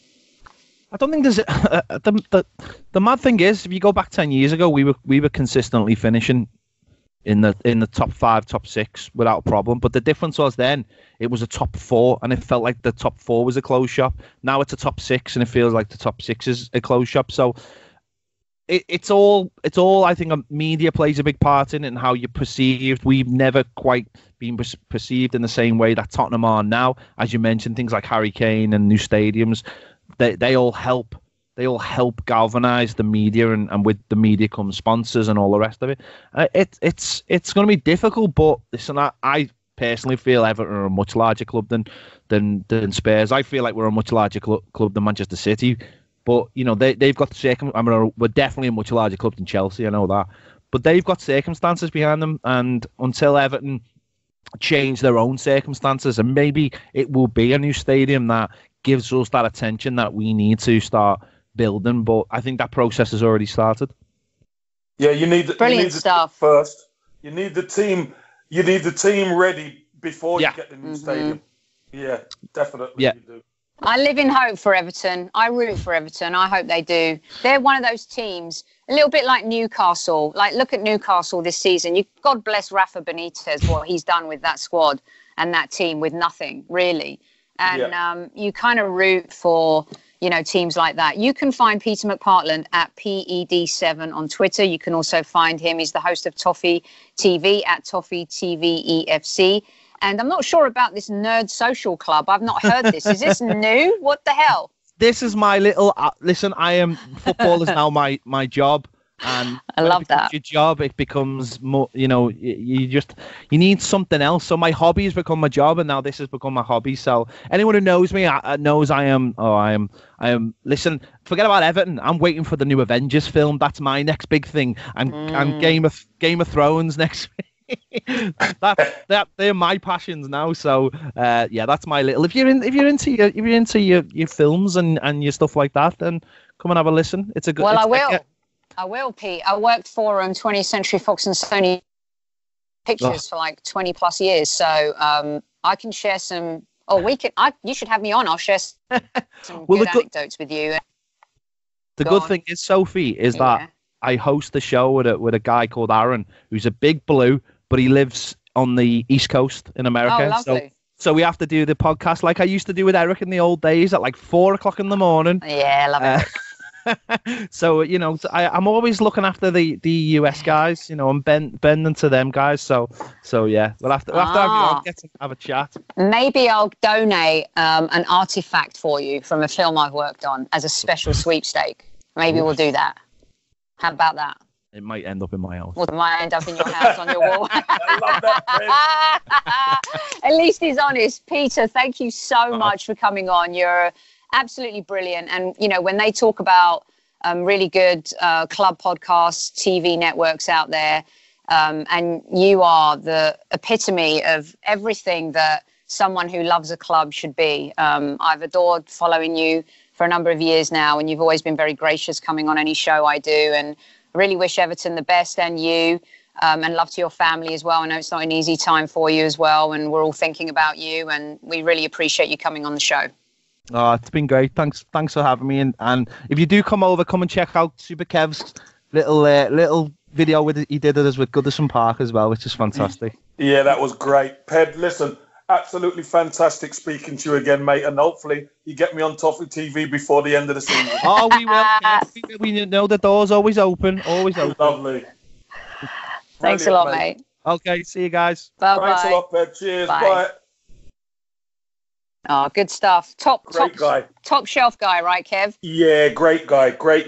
I don't think there's the mad thing is, if you go back 10 years ago, we were consistently finishing in the top 5, top 6 without a problem. But the difference was then it was a top 4, and it felt like the top 4 was a closed shop. Now it's a top 6, and it feels like the top 6 is a closed shop. So it's all I think media plays a big part in it, and how you're perceived. We've never quite been perceived in the same way that Tottenham are now. As you mentioned, things like Harry Kane and new stadiums, they all help. They all help galvanise the media, and with the media comes sponsors and all the rest of it. It's going to be difficult, but listen, I personally feel Everton are a much larger club than Spurs. I feel like we're a much larger club than Manchester City, but they've got we're definitely a much larger club than Chelsea. I know that, but they've got circumstances behind them, and until Everton change their own circumstances, and maybe it will be a new stadium that gives us that attention that we need to start building, but I think that process has already started. Yeah, you need brilliant stuff first. You need the team ready before you get the new stadium. Yeah, definitely you do. I live in hope for Everton. I root for Everton. I hope they do. They're one of those teams, a little bit like Newcastle. Like, look at Newcastle this season. God bless Rafa Benitez, what he's done with that squad and that team with nothing, really. And you kind of root for, teams like that. You can find Peter McPartland at PED7 on Twitter. You can also find him. He's the host of Toffee TV at ToffeeTV EFC. And I'm not sure about this Nerd Social Club. I've not heard this. Is this new? What the hell? This is my little... listen, football is now my job. And I love that. Your job, it becomes more, you need something else. So my hobby has become my job, and now this has become my hobby. So anyone who knows me knows I am. Listen, forget about Everton. I'm waiting for the new Avengers film. That's my next big thing. And Game of Thrones next week. They're my passions now. So that's my little. If you're into your films and your stuff like that, then come and have a listen. It's a good. Well, I will, Pete. I worked for 20th Century Fox and Sony Pictures for like 20 plus years. So I can share some. You should have me on. I'll share some good anecdotes with you. The good thing is, Sophie, is that I host the show with a guy called Aaron, who's a big blue, but he lives on the East Coast in America. Oh, lovely. So we have to do the podcast like I used to do with Eric in the old days at like 4:00 in the morning. Yeah, I love it. So I'm always looking after the US guys, I'm bending to them guys. So yeah, we'll have to have you on, get to have a chat. Maybe I'll donate an artifact for you from a film I've worked on as a special sweepstake. Maybe we'll do that. How about that? It might end up in my house. Well, it might end up in your house on your wall. I love that, Fred. At least he's honest. Peter, thank you so much for coming on. You're absolutely brilliant. And, when they talk about really good club podcasts, TV networks out there, and you are the epitome of everything that someone who loves a club should be. I've adored following you for a number of years now, and you've always been very gracious coming on any show I do. And I really wish Everton the best, and you, and love to your family as well. I know it's not an easy time for you as well, and we're all thinking about you, and we really appreciate you coming on the show. Oh, it's been great. Thanks for having me. And if you do come over, come and check out Super Kev's little video he did us with Goodison Park as well, which is fantastic. Yeah, that was great. Ped, listen, absolutely fantastic speaking to you again, mate. And hopefully you get me on Toffee TV before the end of the season. Oh, we will. Yeah. We know the door's always open. Always open. Lovely. Thanks a lot, mate. Okay, see you guys. Bye. Thanks a lot, Ped. Cheers. Bye. Oh, good stuff. Top guy. Top shelf guy, right, Kev? Yeah, great guy. Great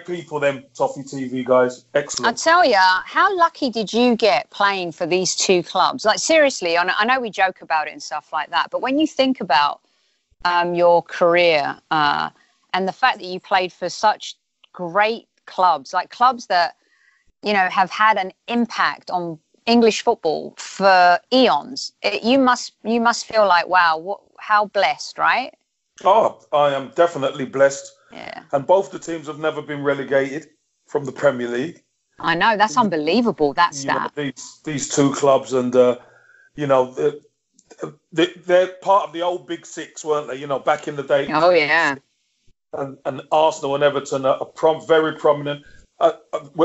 people, them Toffee TV guys. Excellent. I tell you, how lucky did you get playing for these two clubs? Like, seriously, I know we joke about it and stuff like that, but when you think about your career and the fact that you played for such great clubs, like clubs that, have had an impact on English football for eons, you must feel like, wow, how blessed, right? Oh, I am definitely blessed. Yeah. And both the teams have never been relegated from the Premier League. I know, that's unbelievable, that stat. These two clubs, and they're part of the old Big Six, weren't they? Back in the day. Oh yeah. And Arsenal and Everton are very prominent.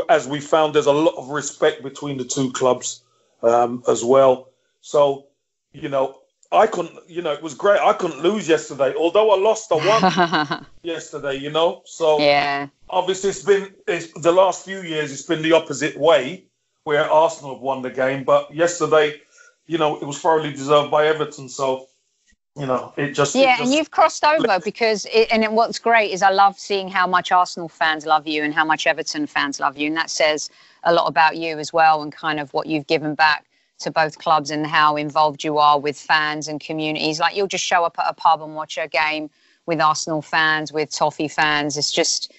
As we found, there's a lot of respect between the two clubs as well. So, I couldn't, it was great. I couldn't lose yesterday. Although I lost, I won yesterday, So, yeah. Obviously, it's the last few years, it's been the opposite way, where Arsenal have won the game. But yesterday, it was thoroughly deserved by Everton. So, it just... Yeah, and you've crossed over because... what's great is I love seeing how much Arsenal fans love you and how much Everton fans love you. And that says a lot about you as well, and kind of what you've given back to both clubs and how involved you are with fans and communities. Like, you'll just show up at a pub and watch a game with Arsenal fans, with Toffee fans. It's just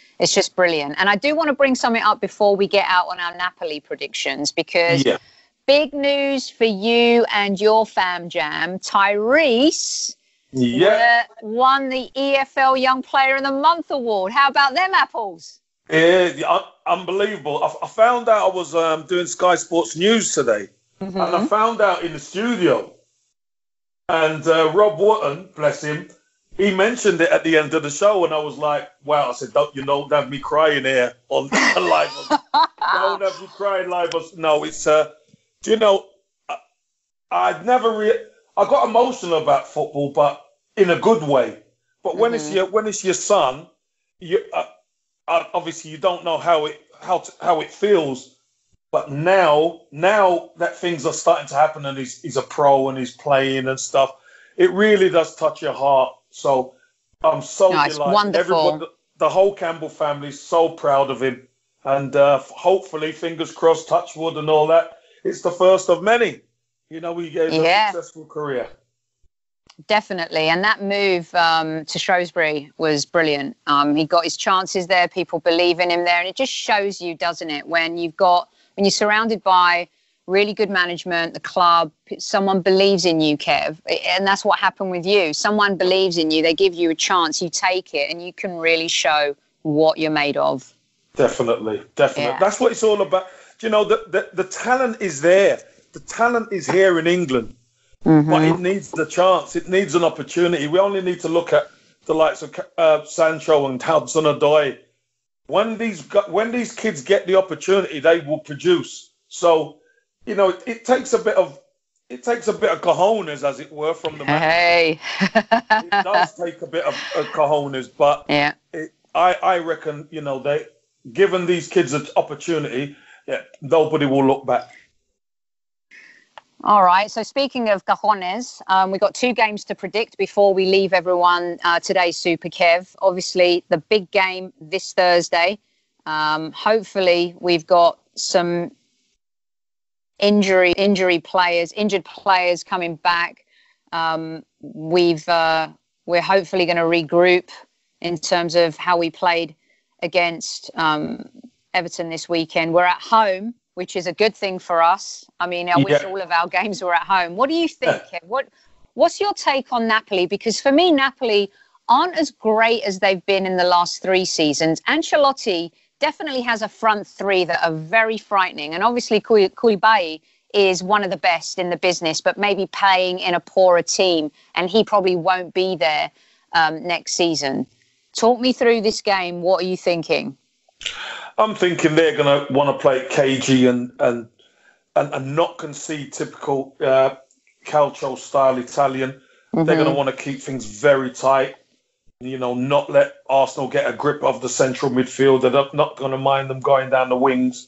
brilliant. And I do want to bring something up before we get out on our Napoli predictions, because... Yeah. Big news for you and your fam jam. Tyrese won the EFL Young Player of the Month award. How about them apples? Yeah, unbelievable. I found out I was doing Sky Sports News today, And I found out in the studio, and Rob Wotton, bless him, he mentioned it at the end of the show, and I was like, wow. I said, don't have me crying here on live. Don't have me crying live. No, it's, do you know, I'd never I got emotional about football, but in a good way. But when it's your son, you obviously you don't know how it feels. But now that things are starting to happen, and he's a pro and he's playing and stuff, it really does touch your heart. So I'm so delighted. It's wonderful. Everybody, the whole Campbell family is so proud of him, and hopefully, fingers crossed, touch wood and all that. It's the first of many. You know, he gave a successful career. Definitely. And that move to Shrewsbury was brilliant. He got his chances there. People believe in him there. And it just shows you, doesn't it, when you're surrounded by really good management, the club, someone believes in you, Kev. And that's what happened with you. Someone believes in you. They give you a chance. You take it and you can really show what you're made of. Definitely. Yeah. That's what it's all about. You know, the talent is there. The talent is here in England. But it needs the chance. It needs an opportunity. We only need to look at the likes of Sancho and Hudson-Odoi. When these kids get the opportunity, they will produce. So, you know, it takes a bit of cojones, as it were, from the man. Hey, it does take a bit of cojones, but yeah, I reckon, you know, given these kids an opportunity, nobody will look back. All right. So speaking of cojones, we've got 2 games to predict before we leave everyone today, Super Kev. Obviously, the big game this Thursday. Hopefully, we've got some injured players coming back. We're hopefully going to regroup in terms of how we played against Everton this weekend. We're at home, which is a good thing for us. I mean, I wish all of our games were at home. What do you think, Kev? What's your take on Napoli? Because for me, Napoli aren't as great as they've been in the last 3 seasons. Ancelotti definitely has a front 3 that are very frightening. And obviously, Koulibaly is one of the best in the business, but maybe playing in a poorer team. And he probably won't be there next season. Talk me through this game. What are you thinking? I'm thinking they're going to want to play cagey and not concede typical calcio-style Italian. They're going to want to keep things very tight, you know, not let Arsenal get a grip of the central midfield. They're not going to mind them going down the wings.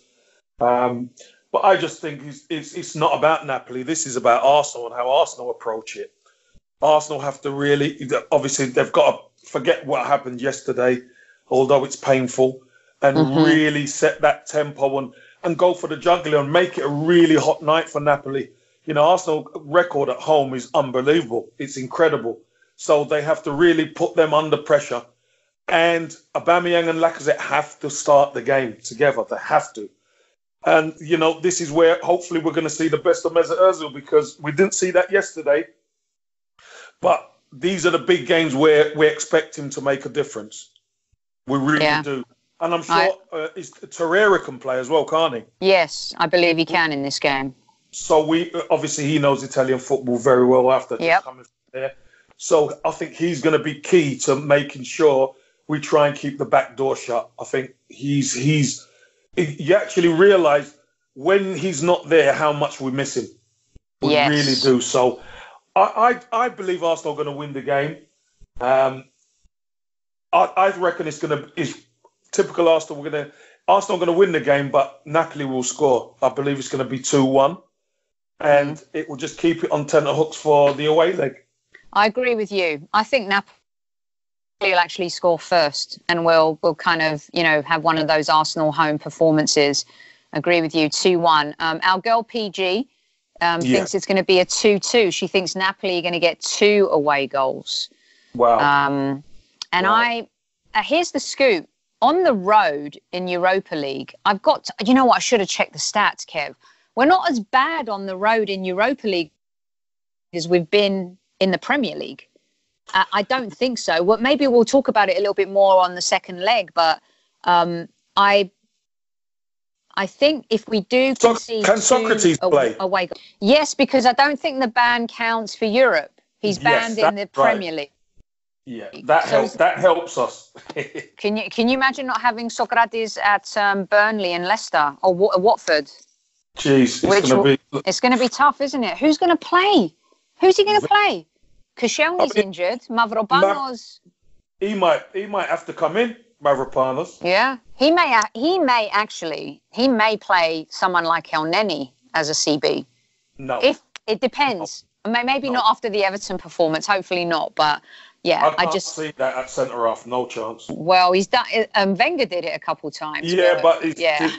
But I just think it's not about Napoli. This is about Arsenal and how Arsenal approach it. Arsenal have to really, obviously, they've got to forget what happened yesterday, although it's painful, and really set that tempo and go for the jugular and make it a really hot night for Napoli. You know, Arsenal record at home is unbelievable. It's incredible. So they have to really put them under pressure. And Aubameyang and Lacazette have to start the game together. They have to. And, you know, this is where hopefully we're going to see the best of Mesut Ozil, because we didn't see that yesterday. But these are the big games where we expect him to make a difference. We really do. And I'm sure Torreira can play as well, can't he? Yes, I believe he can in this game. So obviously he knows Italian football very well after just coming from there. So I think he's going to be key to making sure we try and keep the back door shut. I think you actually realise when he's not there how much we miss him. We really do. So I believe Arsenal are going to win the game. I reckon it's typical Arsenal. Arsenal are going to win the game, but Napoli will score. I believe it's going to be 2-1, and it will just keep it on tenterhooks for the away leg. I agree with you. I think Napoli will actually score first, and we'll kind of, you know, have one of those Arsenal home performances. Agree with you, 2-1. Our girl PG thinks it's going to be a 2-2. She thinks Napoli are going to get 2 away goals. Wow. Here's the scoop. On the road in Europa League, you know what? I should have checked the stats, Kev. We're not as bad on the road in Europa League as we've been in the Premier League. I don't think so. Well, maybe we'll talk about it a little bit more on the second leg, but I I think if we do concede can Socrates play? Away, yes, because I don't think the ban counts for Europe. He's banned in the Premier League. Yeah, that helps us. Can you imagine not having Socrates at Burnley and Leicester or Watford? Jeez, it's going to be tough, isn't it? Who's going to play? Who's he going to play? Koscielny's injured. Mavropanos. He might have to come in. Mavropanos. Yeah, he may play someone like El Neni as a CB. No, if it depends. No. Maybe not after the Everton performance. Hopefully not. But yeah, I just see that at centre half. No chance. Well, he's done. Wenger did it a couple times. Yeah, but yeah,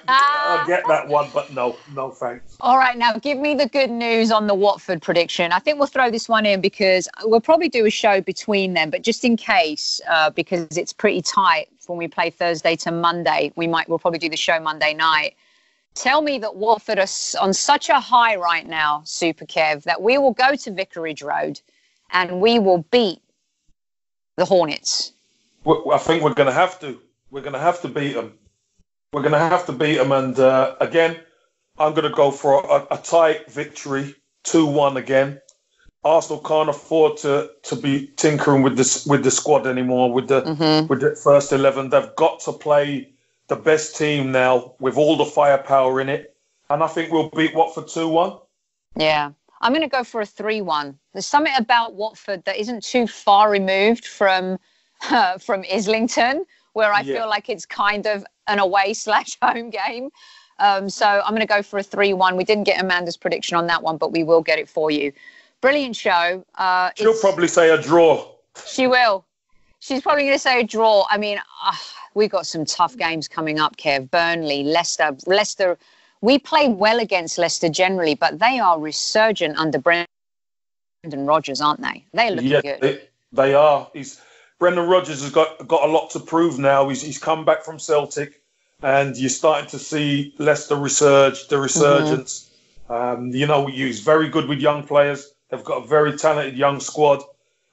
I get that one, but no thanks. All right, now give me the good news on the Watford prediction. I think we'll throw this one in because we'll probably do a show between them, but just in case, because it's pretty tight when we play Thursday to Monday, we'll probably do the show Monday night. Tell me that Watford are on such a high right now, Super Kev, that we will go to Vicarage Road and we will beat the Hornets. I think we're going to have to. We're going to have to beat them. We're going to have to beat them. And again, I'm going to go for a tight victory, 2-1 again. Arsenal can't afford to be tinkering with the squad anymore, with the first 11. They've got to play the best team now with all the firepower in it. And I think we'll beat Watford 2-1. Yeah. I'm going to go for a 3-1. There's something about Watford that isn't too far removed from Islington, where I feel like it's kind of an away/home game. So I'm going to go for a 3-1. We didn't get Amanda's prediction on that one, but we will get it for you. Brilliant show. She'll probably say a draw. She will. She's probably going to say a draw. I mean, we've got some tough games coming up, Kev. Burnley, Leicester. We play well against Leicester generally, but they are resurgent under Brendan Rodgers, aren't they? They're looking good. They are. Brendan Rodgers has got a lot to prove now. He's come back from Celtic, and you're starting to see Leicester the resurgence. He's very good with young players. They've got a very talented young squad,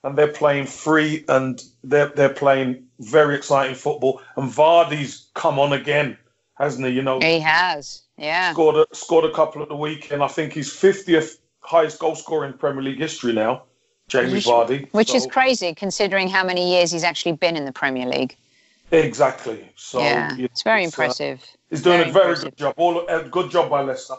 and they're playing free, and they're playing very exciting football. And Vardy's come on again, hasn't he? He has. Yeah. Scored a couple at the weekend. I think he's 50th highest goal scorer in Premier League history now. Jamie Vardy. Which is crazy considering how many years he's actually been in the Premier League. Exactly. So yeah, it's very impressive. He's doing a very good job. A good job by Leicester.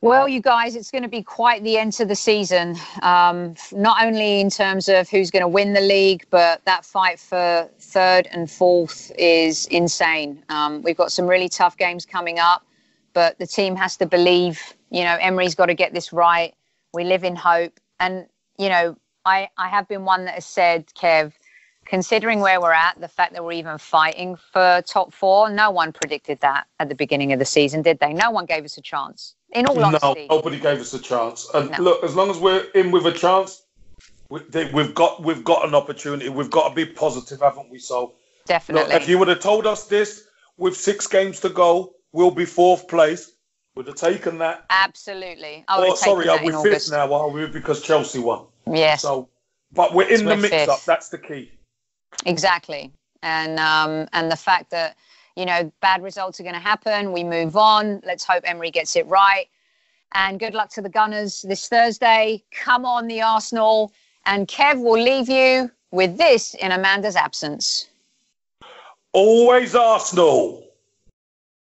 Well, you guys, it's going to be quite the end to the season. Not only in terms of who's going to win the league, but that fight for third and fourth is insane. We've got some really tough games coming up, but the team has to believe. Emery's got to get this right. We live in hope. And, I have been one that has said, Kev, considering where we're at, the fact that we're even fighting for top four, no one predicted that at the beginning of the season, did they? No one gave us a chance. In all honesty. No, nobody gave us a chance. And look, as long as we're in with a chance, we've got an opportunity. We've got to be positive, haven't we? So definitely. Look, if you would have told us this with 6 games to go, we'll be 4th place. We'd have taken that. Absolutely. Are we 5th now? Are we? Because Chelsea won. Yes. So, but we're in the mix-up. That's the key. Exactly. And the fact that, bad results are going to happen. We move on. Let's hope Emery gets it right. And good luck to the Gunners this Thursday. Come on, the Arsenal. And Kev will leave you with this in Amanda's absence. Always Arsenal.